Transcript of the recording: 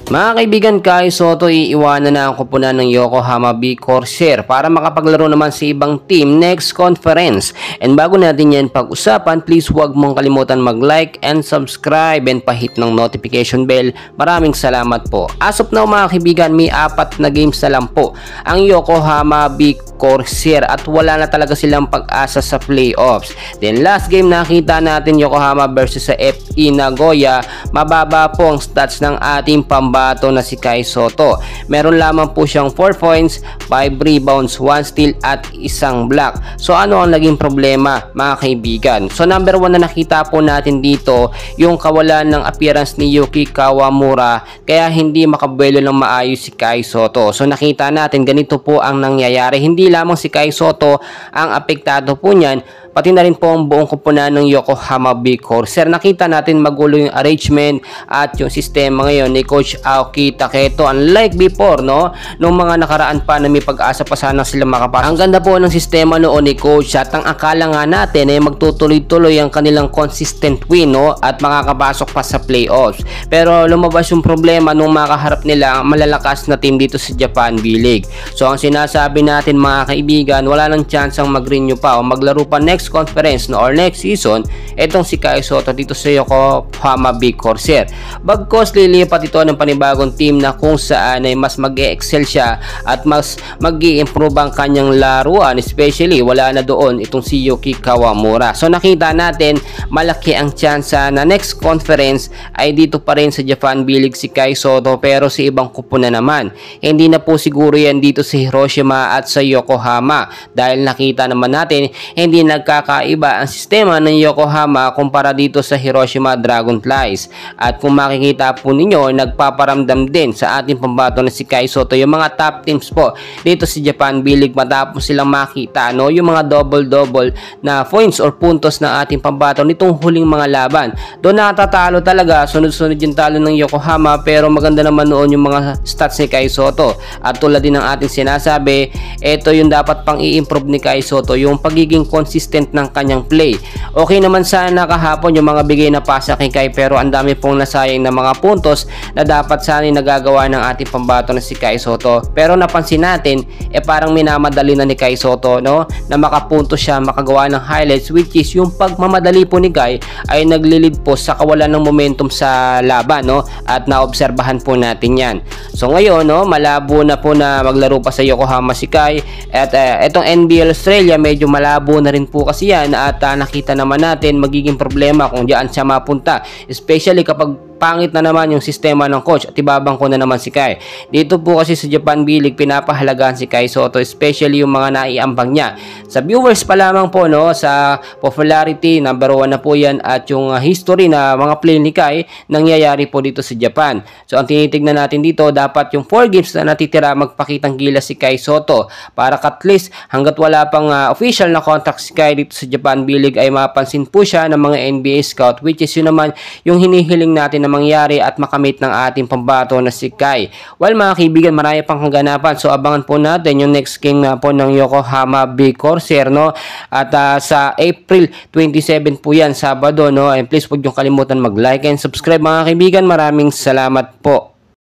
Mga kaibigan, Kai Sotto, iiwanan na ang koponan ng Yokohama B Corsair para makapaglaro naman sa ibang team next conference. And bago natin yan pag-usapan, please huwag mong kalimutan mag-like and subscribe and pahit ng notification bell. Maraming salamat po. As of now mga kaibigan, may 4 na games na lang po ang Yokohama B Corsair at wala na talaga silang pag-asa sa playoffs. Then last game nakita natin Yokohama versus sa FE Nagoya, mababa po ang stats ng ating pambato na si Kai Sotto. Meron lamang po siyang 4 points, 5 rebounds, 1 steal at 1 block. So ano ang naging problema mga kaibigan? So number 1 na nakita po natin dito, yung kawalan ng appearance ni Yuki Kawamura, kaya hindi makabuelo ng maayos si Kai Sotto. So nakita natin ganito po ang nangyayari. Hindi lamang si Kai Sotto ang apektado po niyan, pati na rin po ang buong koponan ng Yokohama B Corsair. Nakita natin magulo yung arrangement at yung sistema ngayon ni Coach Aoki Taketo. Unlike before, no? Nung mga nakaraan pa na may pag-asa pa sana sila makapasok. Ang ganda po ng sistema noon ni Coach at ang akala nga natin ay magtutuloy-tuloy ang kanilang consistent win, no? At makakapasok pa sa playoffs. Pero lumabas yung problema nung makaharap nila ang malalakas na team dito sa Japan B-League. So ang sinasabi natin mga kaibigan, wala nang chance ang mag-renew pa o maglaro pa next conference no, or next season itong si Kai Sotto dito sa Yokohama B Corsair. Bagkos lilipat ito ng panibagong team na kung saan ay mas mag-excel siya at mas mag-i-improve ang kanyang laruan, especially wala na doon itong si Yuki Kawamura. So nakita natin malaki ang chance na next conference ay dito pa rin sa Japan B-League si Kai Sotto, pero sa ibang kupunan naman. Hindi na po siguro yan dito sa Hiroshima at sa Yokohama dahil nakita naman natin hindi nagkakaiba ang sistema ng Yokohama kumpara dito sa Hiroshima Dragonflies. At kung makikita po ninyo, nagpaparamdam din sa ating pambato na si Kai Sotto yung mga top teams po dito sa Japan B-League matapos silang makita no, yung mga double-double na points or puntos ng ating pambato nitong huling mga laban. Doon natatalo talaga, sunod-sunod yung talo ng Yokohama, pero maganda naman noon yung mga stats ni Kai Sotto. At tulad din ng ating sinasabi, ito yung dapat pang i-improve ni Kai Sotto, yung pagiging consistent ng kanyang play. Okay naman sana kahapon yung mga bigay na pasa kay Kai, pero ang dami pong nasayang na mga puntos na dapat sana nagagawa ng ating pambato na si Kai Sotto. Pero napansin natin, parang minamadali na ni Kai Sotto, no? Na makapunto siya, makagawa ng highlights, which is yung pagmamadali po ni Kai ay naglilid po sa kawalan ng momentum sa laban, no? At naobserbahan po natin yan. So ngayon, no, malabo na po na maglaro pa sa Yokohama si Kai. At itong NBL Australia, medyo malabo na rin po kasi yan at nakita naman natin magiging problema kung diyan siya mapunta, especially kapag pangit na naman yung sistema ng coach at ibabang ko na naman si Kai. Dito po kasi sa Japan B-League pinapahalagaan si Kai Sotto, especially yung mga naiambang niya. Sa viewers pa lamang po, no, sa popularity, number 1 na po yan, at yung history na mga play ni Kai nangyayari po dito sa Japan. So ang tinitignan natin dito, dapat yung 4 games na natitira magpakitang gilas si Kai Sotto para at least hanggat wala pang official na contract si Kai dito sa Japan B-League ay mapansin po siya ng mga NBA scout, which is yun naman yung hinihiling natin na mangyari at makamit ng ating pambato na si Kai. Well mga kaibigan, marami pang kaganapan, so abangan po natin yung next game na po ng Yokohama B Corsair, no? At sa April 27 po yan, Sabado, no? And please huwag niyong kalimutan mag-like and subscribe mga kaibigan. Maraming salamat po.